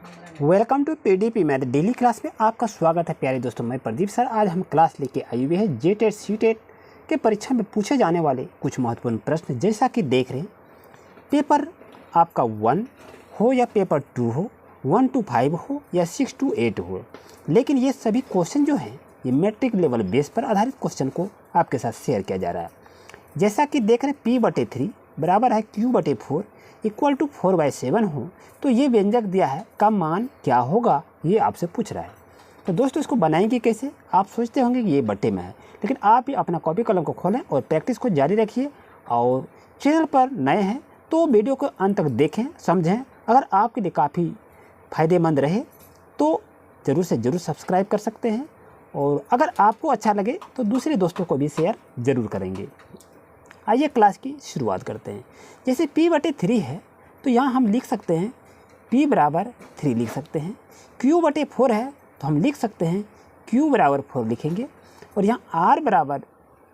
Welcome to PDP math daily class में आपका स्वागत है प्यारे दोस्तों। मैं प्रदीप सर आज हम क्लास लेके आए हुए हैं जेटेट सीटेट के परीक्षा में पूछे जाने वाले कुछ महत्वपूर्ण प्रश्न। जैसा कि देख रहे हैं, पेपर आपका 1 हो या पेपर 2 हो, 1 to 5 हो या 6 to 8 हो, लेकिन ये सभी क्वेश्चन जो हैं ये मैट्रिक लेवल बेस पर आधारित क्वेश्चन को आपके साथ शेयर किया जा रहा है। जैसा कि देख रहे हैं P/3 बराबर है Q/4 इक्वल टू 4/7 हो, तो ये व्यंजक दिया है का मान क्या होगा, ये आपसे पूछ रहा है। तो दोस्तों इसको बनाएंगे कैसे? आप सोचते होंगे कि ये बट्टे में है, लेकिन आप ही अपना कॉपी कलम को खोलें और प्रैक्टिस को जारी रखिए। और चैनल पर नए हैं तो वीडियो को अंत तक देखें, समझें। अगर आपके लिए काफ़ी फ़ायदेमंद रहे तो ज़रूर से ज़रूर सब्सक्राइब कर सकते हैं, और अगर आपको अच्छा लगे तो दूसरे दोस्तों को भी शेयर ज़रूर करेंगे। आइए क्लास की शुरुआत करते हैं। जैसे P/3 है तो यहाँ हम लिख सकते हैं P/3 लिख सकते हैं। Q/4 है तो हम लिख सकते हैं Q/4 लिखेंगे। और यहाँ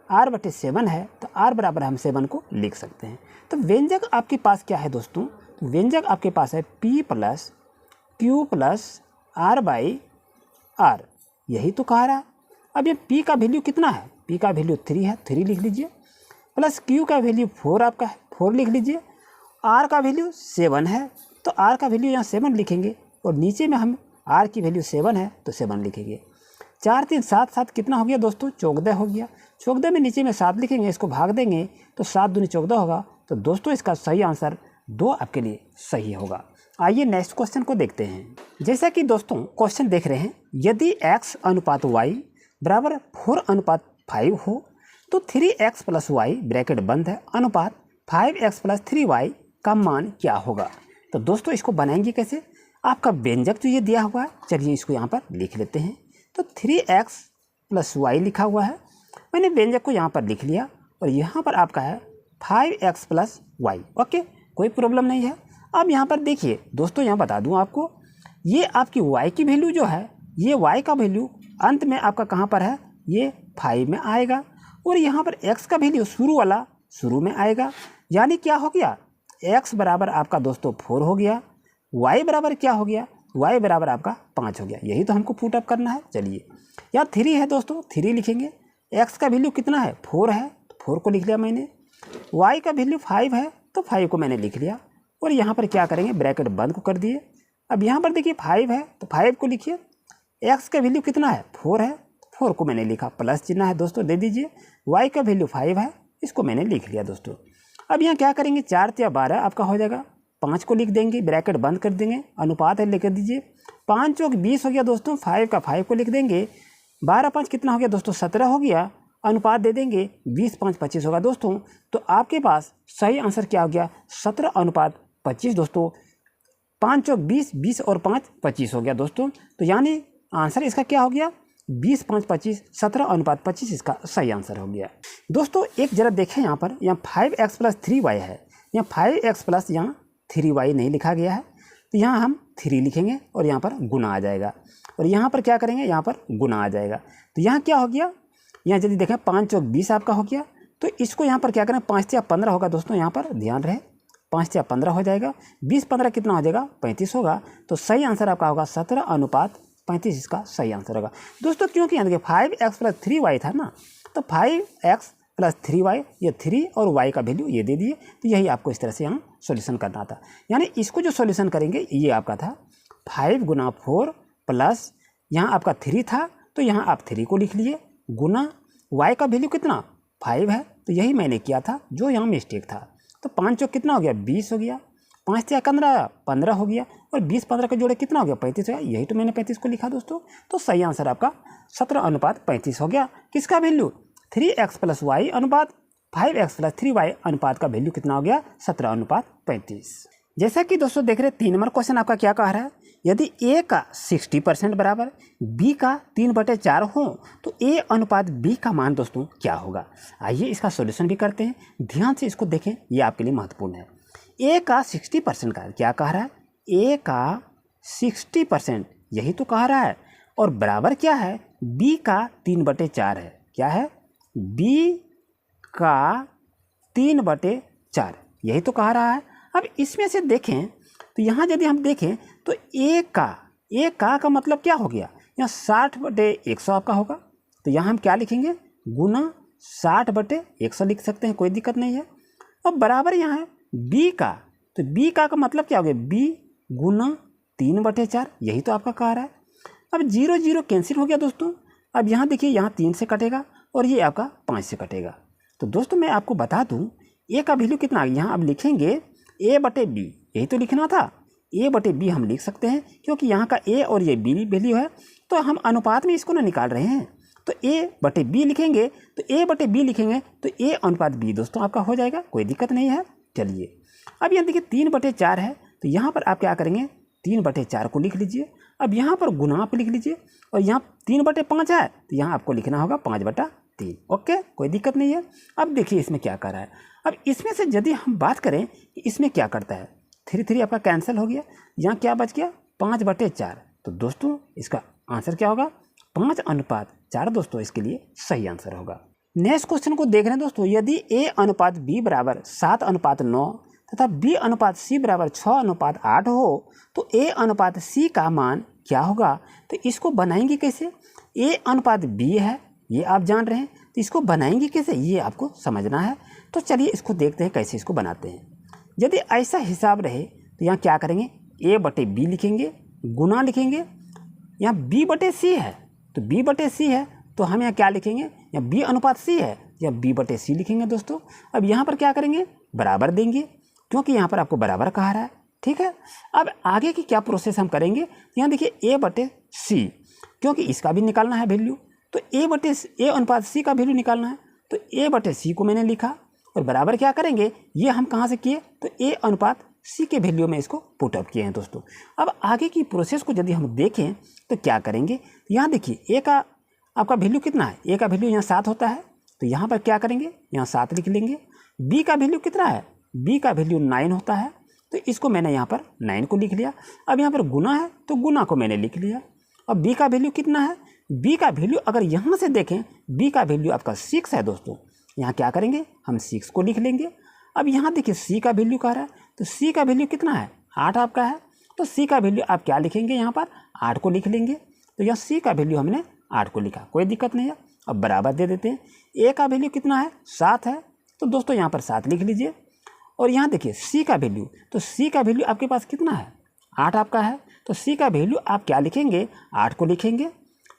R/7 है तो R हम 7 को लिख सकते हैं। तो व्यंजक आपके पास क्या है दोस्तों? तो व्यंजक आपके पास है P + Q + R/R, यही तो कह रहा है। अब ये P का वैल्यू कितना है? P का वैल्यू 3 है, 3 लिख लीजिए, प्लस Q का वैल्यू 4 आपका है, 4 लिख लीजिए। R का वैल्यू 7 है तो R का वैल्यू यहाँ 7 लिखेंगे, और नीचे में हम R की वैल्यू 7 है तो 7 लिखेंगे। 4 3 7 7 कितना हो गया दोस्तों? 14 हो गया। 14 में नीचे में 7 लिखेंगे, इसको भाग देंगे तो 7 दूनी 14 होगा। तो दोस्तों इसका सही आंसर 2 आपके लिए सही होगा। आइए नेक्स्ट क्वेश्चन को देखते हैं। जैसा कि दोस्तों क्वेश्चन देख रहे हैं, यदि x/y बराबर 4/5 हो तो 3x + y ब्रैकेट बंद है अनुपात 5x + 3y का मान क्या होगा? तो दोस्तों इसको बनाएंगे कैसे? आपका व्यंजक जो ये दिया हुआ है, चलिए इसको यहाँ पर लिख लेते हैं। तो 3x + y लिखा हुआ है, मैंने व्यंजक को यहाँ पर लिख लिया, और यहाँ पर आपका है 5x + y। ओके, कोई प्रॉब्लम नहीं है। अब यहाँ पर देखिए दोस्तों, यहाँ बता दूँ आपको, ये आपकी y की वैल्यू जो है, ये y का वैल्यू अंत में आपका कहाँ पर है? ये 5 में आएगा, और यहाँ पर x का वैल्यू शुरू वाला शुरू में आएगा। यानी क्या हो गया? x बराबर आपका दोस्तों 4 हो गया, y बराबर क्या हो गया? y बराबर आपका 5 हो गया। यही तो हमको पुट अप करना है। चलिए यहाँ 3 है दोस्तों, 3 लिखेंगे। x का वैल्यू कितना है? 4 है तो 4 को लिख लिया मैंने। y का वैल्यू 5 है तो 5 को मैंने लिख लिया, और यहाँ पर क्या करेंगे? ब्रैकेट बंद को कर दिए। अब यहाँ पर देखिए 5 है तो 5 को लिखिए। x का वैल्यू कितना है? 4 है, 4 को मैंने लिखा, प्लस चिन्ह है दोस्तों दे दीजिए। y का वैल्यू 5 है, इसको मैंने लिख लिया दोस्तों। अब यहाँ क्या करेंगे? 4 × 12 आपका हो जाएगा, 5 को लिख देंगे, ब्रैकेट बंद कर देंगे, अनुपात है लेकर दीजिए। 5 × 20 हो गया दोस्तों, 5 का 5 को लिख देंगे। 12 × 5 कितना हो गया दोस्तों? 17 हो गया, अनुपात दे देंगे, 20 × 5 25 होगा दोस्तों। तो आपके पास सही आंसर क्या हो गया? 17/25 दोस्तों। 5 × 20, 20 और 5 25 हो गया दोस्तों। तो यानी आंसर इसका क्या हो गया? 20 × 5 25, 17/25 इसका सही आंसर हो गया दोस्तों। एक जरा देखें यहाँ पर, यहाँ 5x + 3y है, यहाँ 5x + यहाँ 3y नहीं लिखा गया है, तो यहाँ हम 3 लिखेंगे और यहाँ पर गुना आ जाएगा, और यहाँ पर क्या करेंगे? यहाँ पर गुना आ जाएगा। तो यहाँ क्या हो गया? यहाँ यदि देखें 5 × 20 आपका हो गया, तो इसको यहाँ पर क्या करें? 5 × 15 होगा दोस्तों, यहाँ पर ध्यान रहे, 5 × 15 हो जाएगा। 20 × 15 कितना हो जाएगा? 35 होगा। तो सही आंसर आपका होगा 17/35, इसका सही आंसर होगा दोस्तों। क्योंकि यहाँ देखिए 5x + 3y था ना, तो 5x + 3y, ये 3 और y का वैल्यू ये दे दिए। तो यही आपको इस तरह से यहाँ सॉल्यूशन करना था। यानी इसको जो सॉल्यूशन करेंगे ये आपका था 5 × 4 प्लस यहाँ आपका 3 था, तो यहाँ आप 3 को लिख लिए, गुना y का वैल्यू कितना? 5 है, तो यही मैंने किया था, जो यहाँ मिस्टेक था। तो 5 × कितना हो गया? 20 हो गया, 5 × 15 हो गया, और 20 15 के जोड़े कितना हो गया? 35 हो गया। यही तो मैंने 35 को लिखा दोस्तों। तो सही आंसर आपका 17/35 हो गया। किसका वैल्यू? 3x + y अनुपात 5x + 3y अनुपात का वैल्यू कितना हो गया? 17/35। जैसा कि दोस्तों देख रहे हैं, 3 नंबर क्वेश्चन आपका क्या कह रहा है? यदि a का 60% बराबर b का 3/4 हो तो a अनुपात b का मान दोस्तों क्या होगा? आइए इसका सॉल्यूशन भी करते हैं, ध्यान से इसको देखें, ये आपके लिए महत्वपूर्ण है। a का 60% का क्या कह रहा है? a का 60% यही तो कह रहा है, और बराबर क्या है? b का 3/4 है। क्या है? b का 3/4, यही तो कह रहा है। अब इसमें से देखें तो यहाँ यदि हम देखें तो ए का मतलब क्या हो गया, यहाँ 60/100 आपका होगा। तो यहाँ हम क्या लिखेंगे, गुना 60/100 लिख सकते हैं, कोई दिक्कत नहीं है। अब बराबर यहाँ है बी का, तो बी का मतलब क्या हो गया, बी गुना 3/4, यही तो आपका कह रहा है। अब 0 0 कैंसिल हो गया दोस्तों। अब यहाँ देखिए, यहाँ 3 से कटेगा और ये आपका 5 से कटेगा। तो दोस्तों मैं आपको बता दूँ ए का वैल्यू कितना, यहाँ अब लिखेंगे a/b, यही तो लिखना था, a/b हम लिख सकते हैं, क्योंकि यहाँ का a और ये b वैल्यू है, तो हम अनुपात में इसको ना निकाल रहे हैं। तो a/b लिखेंगे, तो a/b लिखेंगे तो a/b दोस्तों आपका हो जाएगा, कोई दिक्कत नहीं है। चलिए अब यहाँ देखिए 3/4 है, तो यहाँ पर आप क्या करेंगे, 3/4 को लिख लीजिए। अब यहाँ पर गुना आप लिख लीजिए, और यहाँ 3/5 है, तो यहाँ आपको लिखना होगा 5/3। ओके, कोई दिक्कत नहीं है। अब देखिए इसमें क्या कर रहा है। अब इसमें से यदि हम बात करें कि इसमें क्या करता है, 3 आपका कैंसिल हो गया, यहाँ क्या बच गया 5/4। तो दोस्तों इसका आंसर क्या होगा, 5:4 दोस्तों इसके लिए सही आंसर होगा। नेक्स्ट क्वेश्चन को देख रहे हैं दोस्तों, यदि a/b बराबर 7:9 तथा b/c बराबर 6:8 हो तो a/c का मान क्या होगा। तो इसको बनाएंगे कैसे, a/b है ये आप जान रहे हैं, तो इसको बनाएंगे कैसे ये आपको समझना है। तो चलिए इसको देखते हैं कैसे इसको बनाते हैं। यदि ऐसा हिसाब रहे तो यहाँ क्या करेंगे, a/b लिखेंगे, गुना लिखेंगे, यहाँ b/c है, तो b/c है तो हम यहाँ क्या लिखेंगे, यहाँ b/c है या b/c लिखेंगे दोस्तों। अब यहाँ पर क्या करेंगे, बराबर देंगे, क्योंकि यहाँ पर आपको बराबर कहा रहा है, ठीक है। अब आगे की क्या प्रोसेस हम करेंगे, यहाँ देखिए a/c, क्योंकि इसका भी निकालना है वैल्यू, तो a/c का वैल्यू निकालना है, तो a/c को मैंने लिखा और बराबर क्या करेंगे, ये हम कहाँ से किए, तो a/c के वैल्यू में इसको पुटअप किए हैं दोस्तों। अब आगे की प्रोसेस को यदि हम देखें तो क्या करेंगे, यहाँ देखिए a का आपका वैल्यू कितना है, a का वैल्यू यहाँ 7 होता है, तो यहाँ पर क्या करेंगे, यहाँ 7 लिख लेंगे। b का वैल्यू कितना है, b का वैल्यू 9 होता है, तो इसको मैंने यहाँ पर 9 को लिख लिया। अब यहाँ पर गुना है तो गुना को मैंने लिख लिया। अब b का वैल्यू कितना है, b का वैल्यू अगर यहाँ से देखें, b का वैल्यू आपका 6 है दोस्तों, यहाँ क्या करेंगे, हम 6 को लिख लेंगे। अब यहाँ देखिए c का वैल्यू कह रहा है, तो c का वैल्यू कितना है, 8 आपका है, तो c का वैल्यू आप क्या लिखेंगे, यहाँ पर 8 को लिख लेंगे। तो यहाँ c का वैल्यू हमने 8 को लिखा, कोई दिक्कत नहीं है। अब बराबर दे देते हैं, a का वैल्यू कितना है, 7 है, तो दोस्तों यहाँ पर 7 लिख लीजिए। और यहाँ देखिए c का वैल्यू, तो c का वैल्यू आपके पास कितना है, 8 आपका है, तो c का वैल्यू आप क्या लिखेंगे, 8 को लिखेंगे।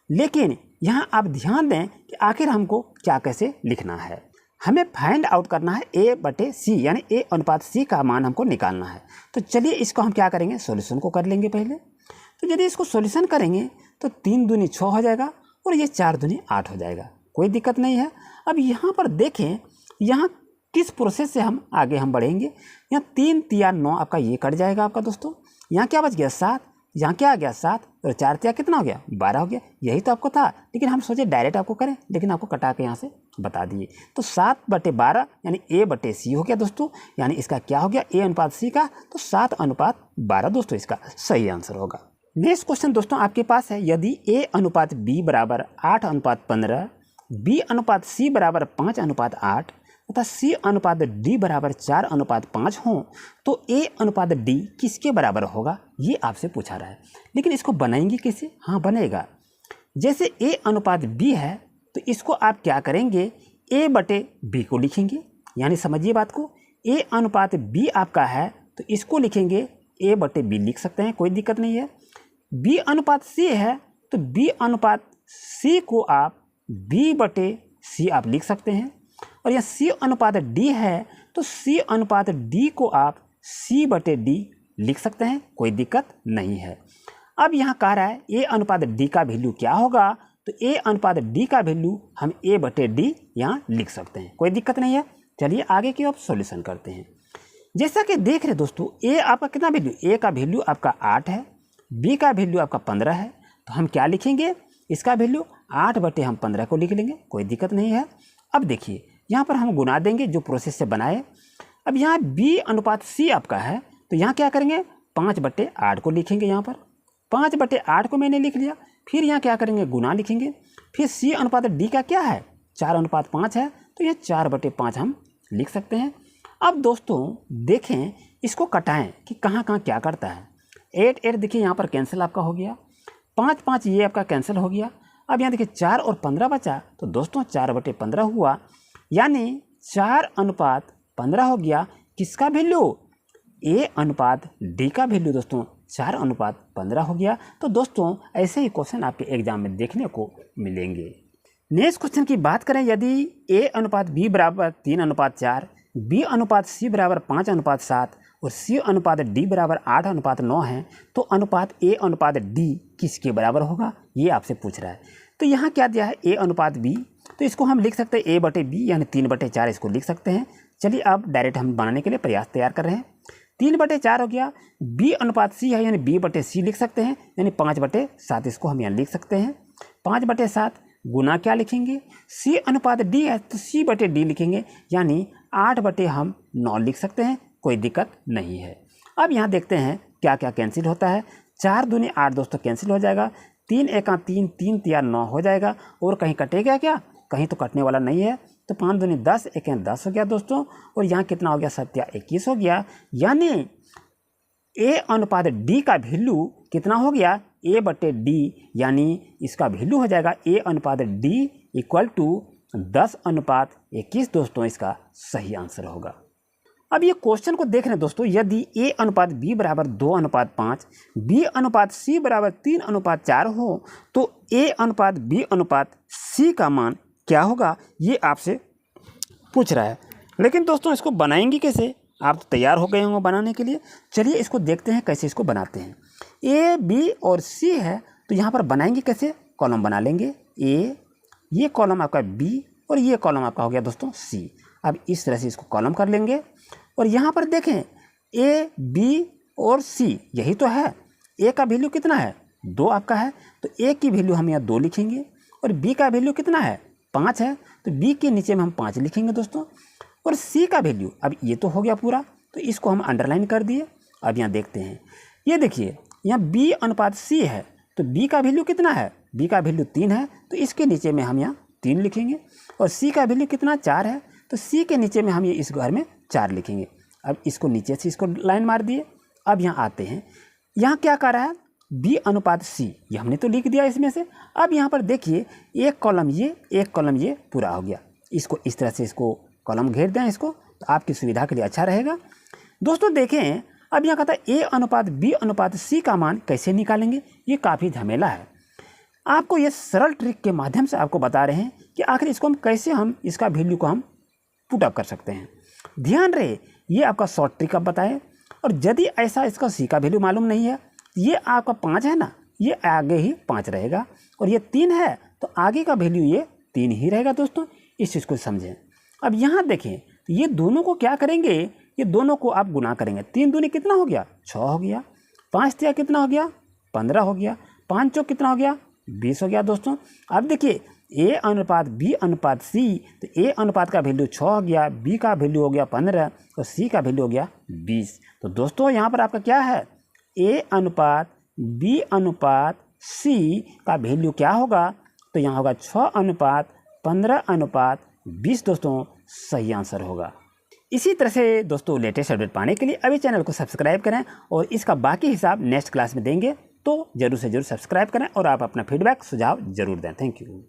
लेकिन यहाँ आप ध्यान दें कि आखिर हमको क्या कैसे लिखना है, हमें फाइंड आउट करना है a/c, यानी a/c का मान हमको निकालना है। तो चलिए इसको हम क्या करेंगे, सॉल्यूशन को कर लेंगे पहले। तो यदि इसको सॉल्यूशन करेंगे तो 3 दूनी 6 हो जाएगा और ये 4 दूनी 8 हो जाएगा, कोई दिक्कत नहीं है। अब यहाँ पर देखें, यहाँ किस प्रोसेस से हम आगे बढ़ेंगे, यहाँ 3 तिया 9 आपका ये कट जाएगा आपका दोस्तों, यहाँ क्या बच गया 7, यहाँ क्या आ गया 7 और 4 तिया कितना हो गया 12 हो गया, यही तो आपको था। लेकिन हम सोचे डायरेक्ट आपको करें, लेकिन आपको कटा के यहाँ से बता दिए। तो 7/12 यानी a/c हो गया दोस्तों, यानी इसका क्या हो गया, a/c का, तो 7:12 दोस्तों इसका सही आंसर होगा। नेक्स्ट क्वेश्चन दोस्तों आपके पास है, यदि a/b बराबर 8:15, b/c बराबर 5:8 तथा c/d बराबर 4:5 हो तो a/d किसके बराबर होगा, ये आपसे पूछा रहा है। लेकिन इसको बनाएंगे कैसे, हाँ बनेगा, जैसे a/b है तो इसको आप क्या करेंगे, a/b को लिखेंगे, यानी समझिए बात को, a/b आपका है तो इसको लिखेंगे a/b लिख सकते हैं, कोई दिक्कत नहीं है। b/c है तो b/c को आप b/c आप लिख सकते हैं, और यह c/d है तो c/d को आप c/d लिख सकते हैं, कोई दिक्कत नहीं है। अब यहाँ कह रहा है a/d का वैल्यू क्या होगा, तो a/d का वैल्यू हम a/d यहाँ लिख सकते हैं, कोई दिक्कत नहीं है। चलिए आगे की अब सॉल्यूशन करते हैं। जैसा कि देख रहे दोस्तों, a आपका कितना वैल्यू, a का वैल्यू आपका 8 है, b का वैल्यू आपका 15 है, तो हम क्या लिखेंगे, इसका वैल्यू 8/15 को लिख लेंगे, कोई दिक्कत नहीं है। अब देखिए यहाँ पर हम गुना देंगे जो प्रोसेस से बनाए। अब यहाँ b/c आपका है, तो यहाँ क्या करेंगे, 5/8 को लिखेंगे, यहाँ पर 5/8 को मैंने लिख लिया। फिर यहाँ क्या करेंगे, गुना लिखेंगे। फिर c/d का क्या है, 4:5 है, तो यह 4/5 हम लिख सकते हैं। अब दोस्तों देखें, इसको कटाएं कि कहाँ कहाँ क्या करता है। 8 8 देखिए यहाँ पर कैंसिल आपका हो गया, 5 5 ये आपका कैंसिल हो गया। अब यहाँ देखिए 4 और 15 बचा, तो दोस्तों 4/15 हुआ, यानी 4:15 हो गया। किसका वैल्यू? A/D का वैल्यू दोस्तों 4:15 हो गया। तो दोस्तों ऐसे ही क्वेश्चन आपके एग्जाम में देखने को मिलेंगे। नेक्स्ट क्वेश्चन की बात करें, यदि A/B बराबर 3:4, B/C बराबर 5:7 और C/D बराबर 8:9 है, तो अनुपात A/D किसके बराबर होगा, ये आपसे पूछ रहा है। तो यहाँ क्या दिया है, A/B, तो इसको हम लिख सकते हैं A/B यानी 3/4 इसको लिख सकते हैं। चलिए अब डायरेक्ट हम बनाने के लिए प्रयास तैयार कर रहे हैं। 3/4 हो गया, B/C है यानी B/C लिख सकते हैं, यानी 5/7 इसको हम यहाँ लिख सकते हैं। 5/7 गुना क्या लिखेंगे, C/D है तो C/D लिखेंगे, यानी 8/9 लिख सकते हैं, कोई दिक्कत नहीं है। अब यहाँ देखते हैं क्या क्या कैंसिल होता है। 4 दूनी 8 दोस्तों कैंसिल हो जाएगा, 3 एका 3, 3 तिया 9 हो जाएगा, और कहीं कटेगा क्या, कहीं तो कटने वाला नहीं है। तो 5 दूनी 10, 1 10 हो गया दोस्तों, और यहाँ कितना हो गया, 7 21 हो गया, यानी A/D का वैल्यू कितना हो गया, A/D, यानी इसका वैल्यू हो जाएगा A/D इक्वल टू 10:21 दोस्तों, इसका सही आंसर होगा। अब ये क्वेश्चन को देख रहे हैं दोस्तों, यदि A/B बराबर 2:5, B/C बराबर 3:4 हो, तो A/B/C का मान क्या होगा, ये आपसे पूछ रहा है। लेकिन दोस्तों इसको बनाएंगे कैसे, आप तो तैयार हो गए होंगे बनाने के लिए। चलिए इसको देखते हैं कैसे इसको बनाते हैं। A, B और C है, तो यहाँ पर बनाएंगे कैसे, कॉलम बना लेंगे। A, ये कॉलम आपका B और ये कॉलम आपका हो गया दोस्तों C। अब इस तरह से इसको कॉलम कर लेंगे, और यहाँ पर देखें A, B और C यही तो है। A का वैल्यू कितना है, 2 आपका है, तो A की वैल्यू हम यहाँ 2 लिखेंगे, और B का वैल्यू कितना है, 5 है, तो B के नीचे में हम 5 लिखेंगे दोस्तों। और C का वैल्यू, अब ये तो हो गया पूरा, तो इसको हम अंडरलाइन कर दिए। अब यहाँ देखते हैं, ये देखिए यहाँ B/C है, तो B का वैल्यू कितना है, B का वैल्यू 3 है, तो इसके नीचे में हम यहाँ 3 लिखेंगे। और C का वैल्यू कितना, 4 है, तो C के नीचे में हम ये इस घर में 4 लिखेंगे। अब इसको नीचे से इसको लाइन मार दिए। अब यहाँ आते हैं, यहाँ क्या कर रहा है, B/C, ये हमने तो लिख दिया इसमें से। अब यहाँ पर देखिए एक कॉलम ये, एक कॉलम ये पूरा हो गया। इसको इस तरह से इसको कॉलम घेर दें इसको, तो आपकी सुविधा के लिए अच्छा रहेगा। दोस्तों देखें, अब यहाँ कहता है A/B/C का मान कैसे निकालेंगे, ये काफ़ी झमेला है। आपको ये सरल ट्रिक के माध्यम से आपको बता रहे हैं कि आखिर इसको हम कैसे इसका वैल्यू को हम पुट अप कर सकते हैं। ध्यान रहे, ये आपका शॉर्ट ट्रिक आप बताएं, और यदि ऐसा इसका C का वैल्यू मालूम नहीं है, ये आपका 5 है ना, ये आगे ही 5 रहेगा, और ये 3 है तो आगे का वैल्यू ये 3 ही रहेगा दोस्तों। इस चीज़ को समझें। अब यहाँ देखें, ये दोनों को क्या करेंगे, ये दोनों को आप गुना करेंगे। 3 दूनी कितना हो गया, 6 हो गया, 5 तिया कितना हो गया, 15 हो गया, 5 चौक कितना हो गया, 20 हो गया दोस्तों। अब देखिए A/B/C, तो A अनुपात का वैल्यू 6 हो गया, B का वैल्यू हो गया 15 और C का वैल्यू हो गया 20। तो दोस्तों यहाँ पर आपका क्या है, A/B/C का वैल्यू क्या होगा, तो यहाँ होगा 6:15:20 दोस्तों, सही आंसर होगा। इसी तरह से दोस्तों लेटेस्ट अपडेट पाने के लिए अभी चैनल को सब्सक्राइब करें, और इसका बाकी हिसाब नेक्स्ट क्लास में देंगे, तो जरूर से जरूर सब्सक्राइब करें और आप अपना फीडबैक सुझाव जरूर दें। Thank you.